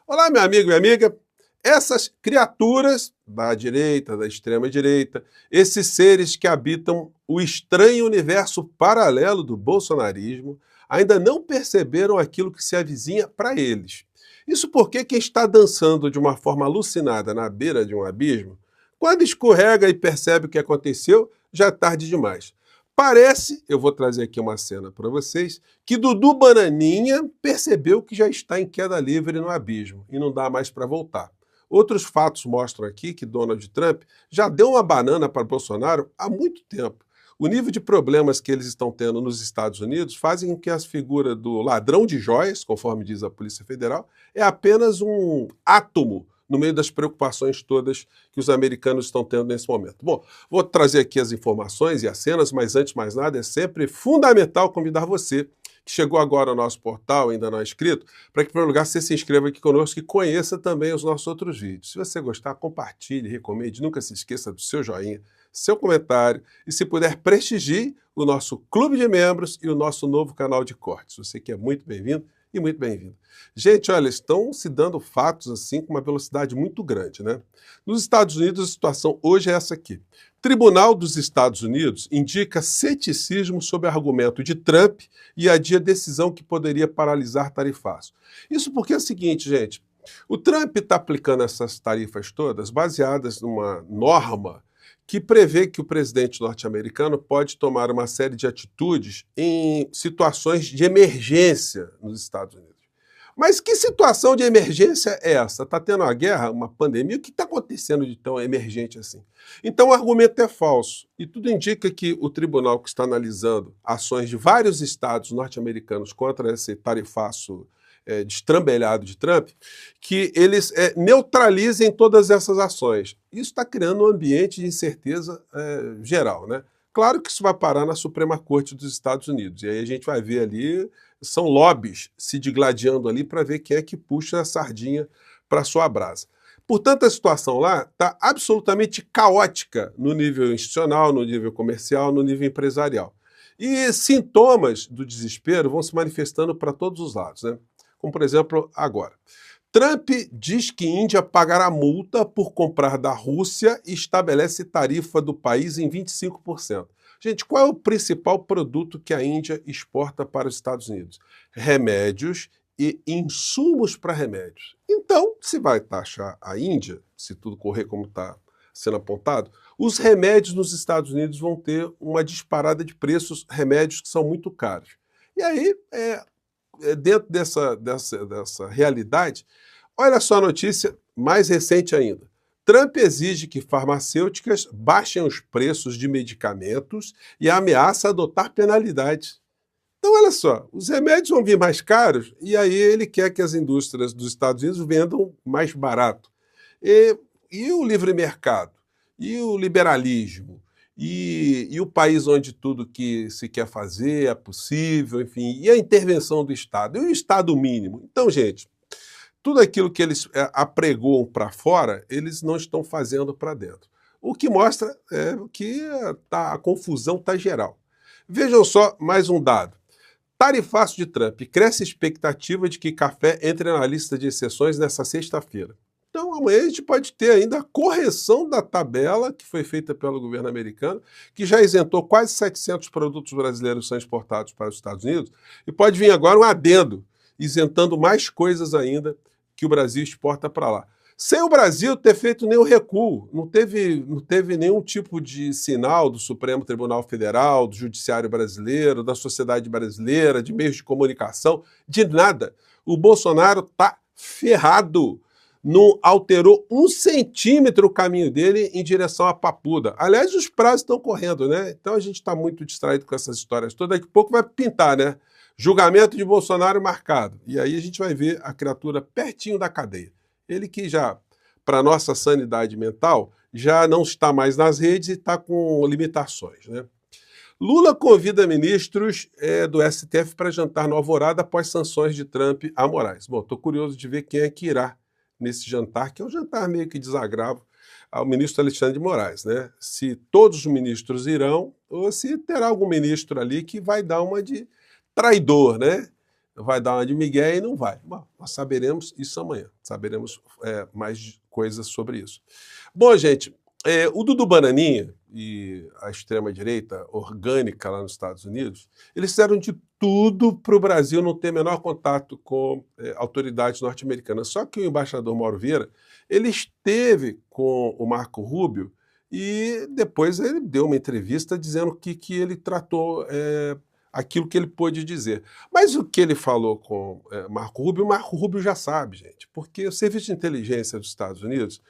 Olá, meu amigo, minha amiga. Essas criaturas da direita, da extrema-direita, esses seres que habitam o estranho universo paralelo do bolsonarismo, ainda não perceberam aquilo que se avizinha para eles. Isso porque quem está dançando de uma forma alucinada na beira de um abismo, quando escorrega e percebe o que aconteceu, já é tarde demais. Parece, eu vou trazer aqui uma cena para vocês, que Dudu Bananinha percebeu que já está em queda livre no abismo e não dá mais para voltar. Outros fatos mostram aqui que Donald Trump já deu uma banana para Bolsonaro há muito tempo. O nível de problemas que eles estão tendo nos Estados Unidos fazem com que a figura do ladrão de joias, conforme diz a Polícia Federal, é apenas um átomo no meio das preocupações todas que os americanos estão tendo nesse momento. Bom, vou trazer aqui as informações e as cenas, mas antes de mais nada, é sempre fundamental convidar você, que chegou agora ao nosso portal, ainda não é inscrito, para que, em primeiro lugar, você se inscreva aqui conosco e conheça também os nossos outros vídeos. Se você gostar, compartilhe, recomende, nunca se esqueça do seu joinha, seu comentário e, se puder, prestigie o nosso clube de membros e o nosso novo canal de cortes. Você que é muito bem-vindo e muito bem-vindo. Gente, olha, estão se dando fatos assim com uma velocidade muito grande, né? Nos Estados Unidos, a situação hoje é essa aqui. Tribunal dos Estados Unidos indica ceticismo sob argumento de Trump e adia decisão que poderia paralisar tarifaço. Isso porque é o seguinte, gente, o Trump está aplicando essas tarifas todas baseadas numa norma que prevê que o presidente norte-americano pode tomar uma série de atitudes em situações de emergência nos Estados Unidos. Mas que situação de emergência é essa? Está tendo uma guerra, uma pandemia? O que está acontecendo de tão emergente assim? Então o argumento é falso. E tudo indica que o tribunal que está analisando ações de vários estados norte-americanos contra esse tarifaço destrambelhado de Trump, que eles neutralizem todas essas ações. Isso está criando um ambiente de incerteza geral, né? Claro que isso vai parar na Suprema Corte dos Estados Unidos. E aí a gente vai ver ali, são lobbies se digladiando ali para ver quem é que puxa a sardinha para sua brasa. Portanto, a situação lá está absolutamente caótica no nível institucional, no nível comercial, no nível empresarial. E sintomas do desespero vão se manifestando para todos os lados, né? Como, por exemplo, agora. Trump diz que Índia pagará multa por comprar da Rússia e estabelece tarifa do país em 25%. Gente, qual é o principal produto que a Índia exporta para os Estados Unidos? Remédios e insumos para remédios. Então, se vai taxar a Índia, se tudo correr como está sendo apontado, os remédios nos Estados Unidos vão ter uma disparada de preços, remédios que são muito caros. E aí, dentro dessa realidade, olha só a notícia mais recente ainda. Trump exige que farmacêuticas baixem os preços de medicamentos e ameaça adotar penalidades. Então, olha só, os remédios vão vir mais caros e aí ele quer que as indústrias dos Estados Unidos vendam mais barato. E o livre mercado? E o liberalismo? E o país onde tudo que se quer fazer é possível, enfim, e a intervenção do Estado? E o Estado mínimo? Então, gente, tudo aquilo que eles apregoam para fora, eles não estão fazendo para dentro. O que mostra que a confusão está geral. Vejam só mais um dado. Tarifaço de Trump. Cresce a expectativa de que café entre na lista de exceções nessa sexta-feira. Então, amanhã a gente pode ter ainda a correção da tabela que foi feita pelo governo americano, que já isentou quase 700 produtos brasileiros que são exportados para os Estados Unidos, e pode vir agora um adendo, isentando mais coisas ainda que o Brasil exporta para lá. Sem o Brasil ter feito nenhum recuo, não teve nenhum tipo de sinal do Supremo Tribunal Federal, do Judiciário Brasileiro, da sociedade brasileira, de meios de comunicação, de nada. O Bolsonaro está ferrado. Não alterou 1 centímetro o caminho dele em direção à Papuda. Aliás, os prazos estão correndo, né? Então a gente está muito distraído com essas histórias todas. Daqui a pouco vai pintar, né? Julgamento de Bolsonaro marcado. E aí a gente vai ver a criatura pertinho da cadeia. Ele que já, para nossa sanidade mental, já não está mais nas redes e está com limitações, né? Lula convida ministros do STF para jantar no Alvorada após sanções de Trump a Moraes. Bom, estou curioso de ver quem é que irá nesse jantar, que é um jantar meio que desagravo ao ministro Alexandre de Moraes, né? Se todos os ministros irão, ou se terá algum ministro ali que vai dar uma de traidor, né? vai dar uma de migué e não vai. Bom, nós saberemos isso amanhã, saberemos mais coisas sobre isso. Bom, gente, o Dudu Bananinha e a extrema-direita orgânica lá nos Estados Unidos, eles fizeram de tudo para o Brasil não ter menor contato com autoridades norte-americanas. Só que o embaixador Mauro Vieira, ele esteve com o Marco Rubio e depois ele deu uma entrevista dizendo que ele tratou aquilo que ele pôde dizer. Mas o que ele falou com o Marco Rubio já sabe, gente, porque o Serviço de Inteligência dos Estados Unidos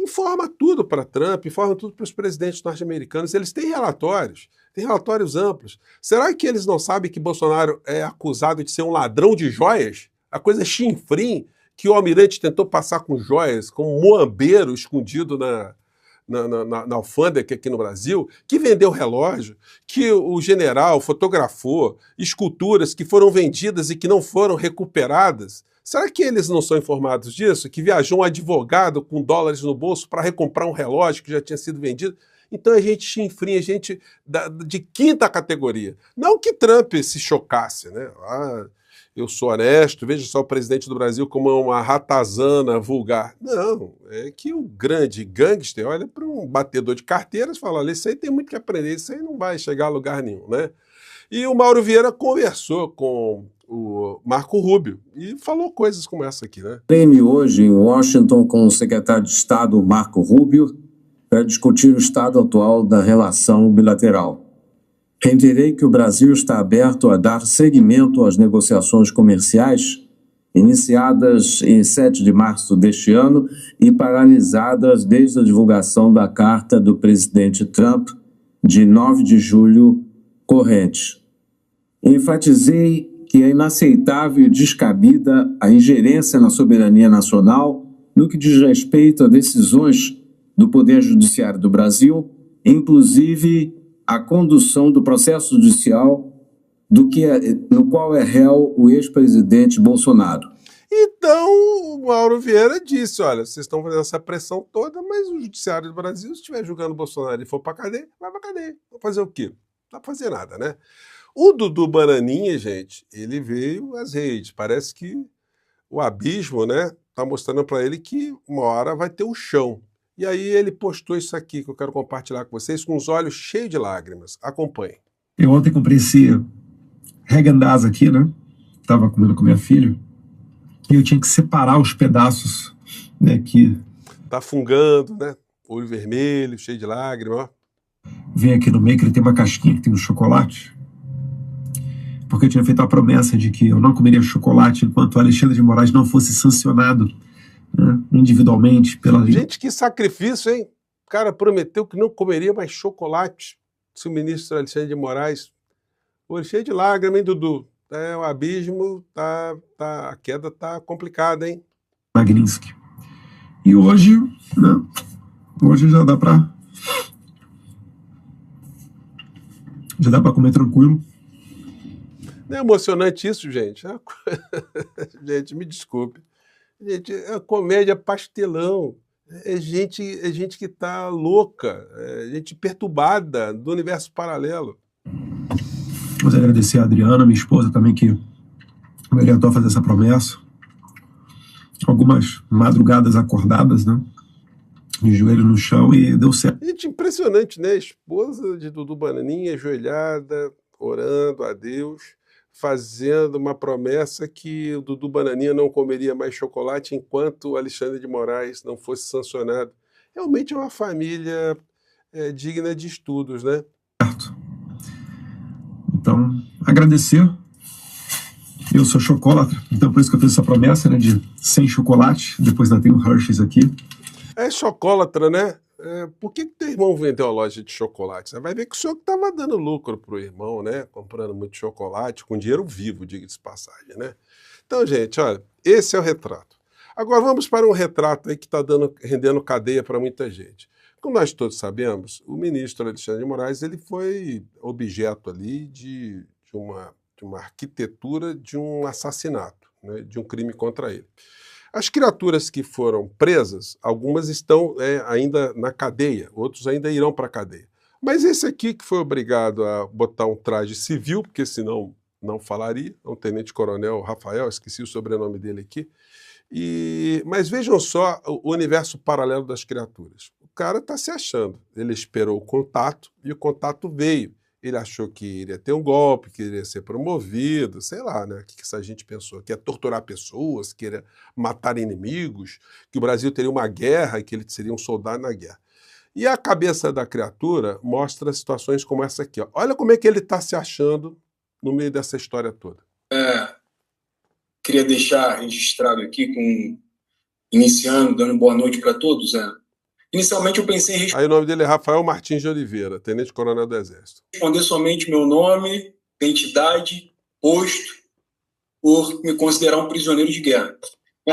informa tudo para Trump, informa tudo para os presidentes norte-americanos. Eles têm relatórios amplos. Será que eles não sabem que Bolsonaro é acusado de ser um ladrão de joias? A coisa chinfrim que o almirante tentou passar com joias, com um moambeiro escondido na alfândega aqui no Brasil, que vendeu relógio, que o general fotografou esculturas que foram vendidas e que não foram recuperadas. Será que eles não são informados disso? Que viajou um advogado com dólares no bolso para recomprar um relógio que já tinha sido vendido? Então é gente chinfrinha, gente de quinta categoria. Não que Trump se chocasse, né? Eu sou honesto, veja só o presidente do Brasil como uma ratazana vulgar. Não, é que o grande gangster olha para um batedor de carteiras e fala, olha, isso aí tem muito que aprender, isso aí não vai chegar a lugar nenhum, né? E o Mauro Vieira conversou com o Marco Rubio e falou coisas como essa aqui, né? Treme hoje em Washington com o secretário de Estado Marco Rubio para discutir o estado atual da relação bilateral. Reiterei que o Brasil está aberto a dar seguimento às negociações comerciais iniciadas em 7 de março deste ano e paralisadas desde a divulgação da carta do presidente Trump de 9 de julho corrente. Enfatizei que é inaceitável e descabida a ingerência na soberania nacional no que diz respeito a decisões do Poder Judiciário do Brasil, inclusive a condução do processo judicial no qual é réu o ex-presidente Bolsonaro. Então, o Mauro Vieira disse, olha, vocês estão fazendo essa pressão toda, mas o Judiciário do Brasil, se estiver julgando o Bolsonaro e for para cadeia, vai para cadeia. Vai fazer o quê? Não dá para fazer nada, né? O Dudu Bananinha, gente, ele veio às redes. Parece que o abismo, né, tá mostrando para ele que uma hora vai ter o chão. E aí ele postou isso aqui que eu quero compartilhar com vocês, com os olhos cheios de lágrimas. Acompanhem. Eu ontem comprei esse Häagen-Dazs aqui, né? Tava comendo com minha filha. E eu tinha que separar os pedaços, né, que... Tá fungando, né? Olho vermelho, cheio de lágrimas, ó. Vem aqui no meio que ele tem uma casquinha que tem no chocolate. Porque eu tinha feito a promessa de que eu não comeria chocolate enquanto o Alexandre de Moraes não fosse sancionado, né, individualmente pela lei. Gente, que sacrifício, hein? O cara prometeu que não comeria mais chocolate se o ministro Alexandre de Moraes... Olho cheio de lágrimas, hein, Dudu? O abismo, a queda tá complicada, hein? Magninski. E hoje, né, hoje já dá pra comer tranquilo. Não é emocionante isso, gente? Gente, me desculpe. Gente, é comédia pastelão. É gente que tá louca, é gente perturbada do universo paralelo. Vamos agradecer a Adriana, minha esposa também, que me orientou a fazer essa promessa. Algumas madrugadas acordadas, né? De joelho no chão, e deu certo. Gente, impressionante, né? A esposa de Dudu Bananinha, ajoelhada, orando a Deus, fazendo uma promessa que o Dudu Bananinha não comeria mais chocolate enquanto o Alexandre de Moraes não fosse sancionado. Realmente é uma família digna de estudos, né? Certo. Então, agradecer. Eu sou chocolatra, então por isso que eu fiz essa promessa, né, de sem chocolate. Depois ainda tem o Hershey's aqui. É chocolatra, né? Por que teu irmão vendeu a loja de chocolate? Você vai ver que o senhor estava dando lucro pro irmão, né? Comprando muito chocolate, com dinheiro vivo, diga-se de passagem, né? Então, gente, olha, esse é o retrato. Agora vamos para um retrato aí que está rendendo cadeia para muita gente. Como nós todos sabemos, o ministro Alexandre de Moraes ele foi objeto ali de uma arquitetura de um assassinato, né, de um crime contra ele. As criaturas que foram presas, algumas estão ainda na cadeia, outros ainda irão para a cadeia. Mas esse aqui que foi obrigado a botar um traje civil, porque senão não falaria, é um tenente-coronel Rafael, esqueci o sobrenome dele aqui. Mas vejam só o universo paralelo das criaturas. O cara está se achando. Ele esperou o contato e o contato veio. Ele achou que iria ter um golpe, que iria ser promovido, sei lá, né? O que essa gente pensou? Que ia torturar pessoas, que ia matar inimigos, que o Brasil teria uma guerra e que ele seria um soldado na guerra. E a cabeça da criatura mostra situações como essa aqui. Ó. Olha como é que ele está se achando no meio dessa história toda. Queria deixar registrado aqui, iniciando, dando boa noite para todos. Inicialmente eu pensei em Aí o nome dele é Rafael Martins de Oliveira, tenente-coronel do Exército. Responder somente meu nome, identidade, posto, por me considerar um prisioneiro de guerra.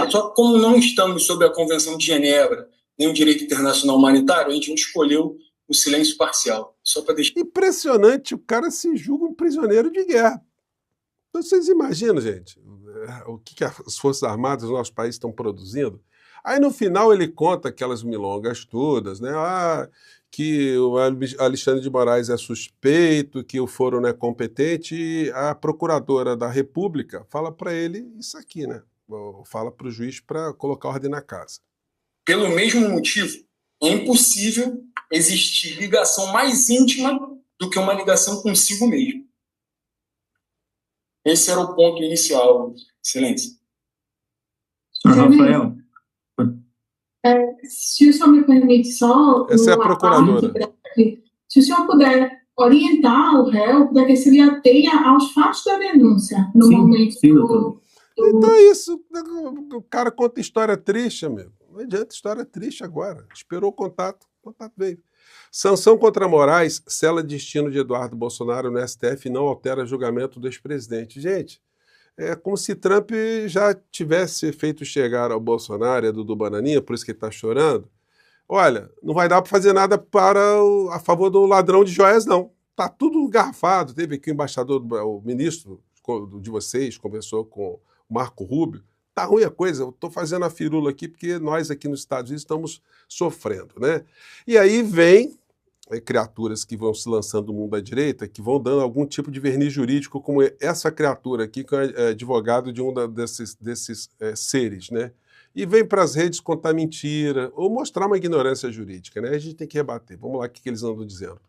Só que como não estamos sob a Convenção de Genebra, nem o direito internacional humanitário, a gente não escolheu o silêncio parcial. Só para deixar... Impressionante, o cara se julga um prisioneiro de guerra. Então, vocês imaginam, gente, o que as Forças Armadas do nosso país estão produzindo? Aí, no final, ele conta aquelas milongas todas, né? Que o Alexandre de Moraes é suspeito, que o foro não é competente, e a procuradora da República fala para ele isso aqui, né? Fala para o juiz para colocar ordem na casa. Pelo mesmo motivo, é impossível existir ligação mais íntima do que uma ligação consigo mesmo. Esse era o ponto inicial, Excelência. Rafael. Se o senhor me permite só... Essa é a procuradora. Se o senhor puder orientar o réu para que se ele atenha aos fatos da denúncia no momento do... Então é isso. O cara conta história triste, amigo. Não adianta história triste agora. Esperou o contato veio. Sanção contra Moraes sela destino de Eduardo Bolsonaro no STF e não altera julgamento do ex-presidente. Gente, é como se Trump já tivesse feito chegar ao Bolsonaro, do Bananinha, por isso que ele está chorando. Olha, não vai dar para fazer nada a favor do ladrão de joias, não. Está tudo engarrafado. Teve aqui o embaixador, o ministro de vocês, conversou com o Marco Rubio. Tá ruim a coisa, eu estou fazendo a firula aqui porque nós aqui nos Estados Unidos estamos sofrendo, né? E aí vem criaturas que vão se lançando no mundo da direita, que vão dando algum tipo de verniz jurídico, como essa criatura aqui, que é advogado de um desses seres, né? E vem para as redes contar mentira, ou mostrar uma ignorância jurídica, né? A gente tem que rebater. Vamos lá, o que eles andam dizendo.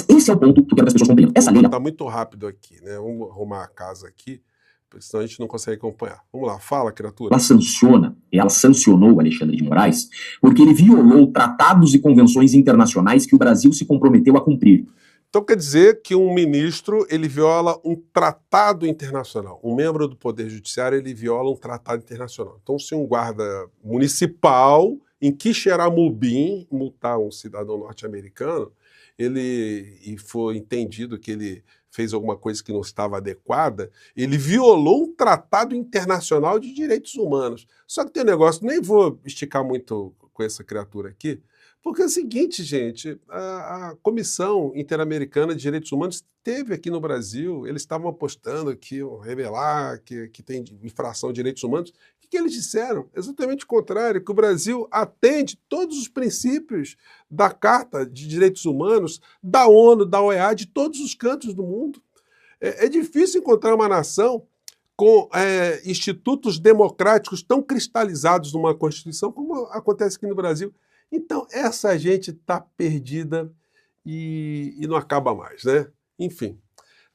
Esse é o ponto que eu quero que as pessoas compreendam. Essa lei... Está muito rápido aqui, né? Vamos arrumar a casa aqui, senão a gente não consegue acompanhar. Vamos lá, fala, criatura. Ela sancionou o Alexandre de Moraes porque ele violou tratados e convenções internacionais que o Brasil se comprometeu a cumprir. Então quer dizer que um ministro, ele viola um tratado internacional. Um membro do Poder Judiciário, ele viola um tratado internacional. Então se um guarda municipal em Quixeramobim multar um cidadão norte-americano, e foi entendido que ele fez alguma coisa que não estava adequada, ele violou um tratado internacional de direitos humanos. Só que tem um negócio, nem vou esticar muito com essa criatura aqui, porque é o seguinte, gente, a Comissão Interamericana de Direitos Humanos esteve aqui no Brasil, eles estavam apostando que iam revelar que tem infração de direitos humanos. O que eles disseram? Exatamente o contrário, que o Brasil atende todos os princípios da Carta de Direitos Humanos, da ONU, da OEA, de todos os cantos do mundo. É difícil encontrar uma nação com institutos democráticos tão cristalizados numa Constituição como acontece aqui no Brasil. Então, essa gente está perdida e não acaba mais, né? Enfim.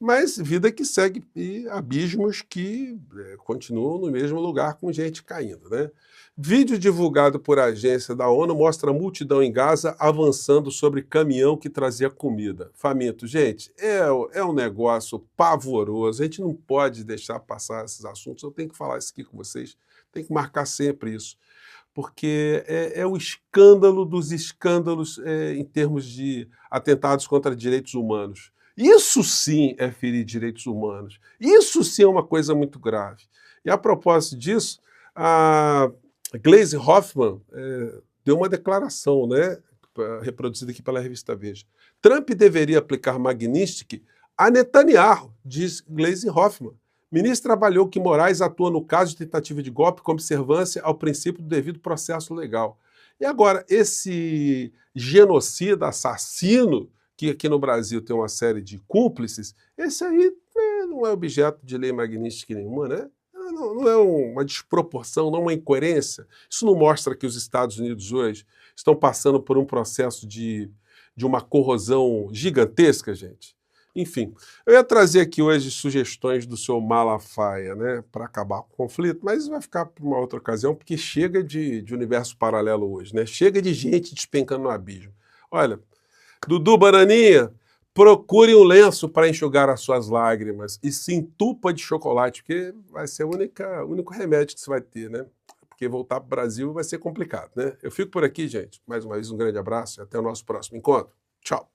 Mas vida que segue e abismos que continuam no mesmo lugar com gente caindo, né? Vídeo divulgado por agência da ONU mostra a multidão em Gaza avançando sobre caminhão que trazia comida. Faminto, gente, é um negócio pavoroso. A gente não pode deixar passar esses assuntos. Eu tenho que falar isso aqui com vocês. Tem que marcar sempre isso. Porque é o escândalo dos escândalos em termos de atentados contra direitos humanos. Isso sim é ferir direitos humanos. Isso sim é uma coisa muito grave. E a propósito disso, a Gleisi Hoffmann deu uma declaração, né, reproduzida aqui pela revista Veja. Trump deveria aplicar Magnitsky a Netanyahu, diz Gleisi Hoffmann. Ministro trabalhou que Moraes atua no caso de tentativa de golpe com observância ao princípio do devido processo legal. E agora, esse genocida, assassino, que aqui no Brasil tem uma série de cúmplices, esse aí não é objeto de lei magnífica nenhuma, né? Não é uma desproporção, não é uma incoerência. Isso não mostra que os Estados Unidos hoje estão passando por um processo de uma corrosão gigantesca, gente? Enfim, eu ia trazer aqui hoje sugestões do seu Malafaia, né, para acabar com o conflito, mas isso vai ficar para uma outra ocasião, porque chega de universo paralelo hoje, né? Chega de gente despencando no abismo. Olha, Dudu Bananinha, procure um lenço para enxugar as suas lágrimas e se entupa de chocolate, porque vai ser o único remédio que você vai ter, né? Porque voltar para o Brasil vai ser complicado, né? Eu fico por aqui, gente. Mais uma vez, um grande abraço e até o nosso próximo encontro. Tchau!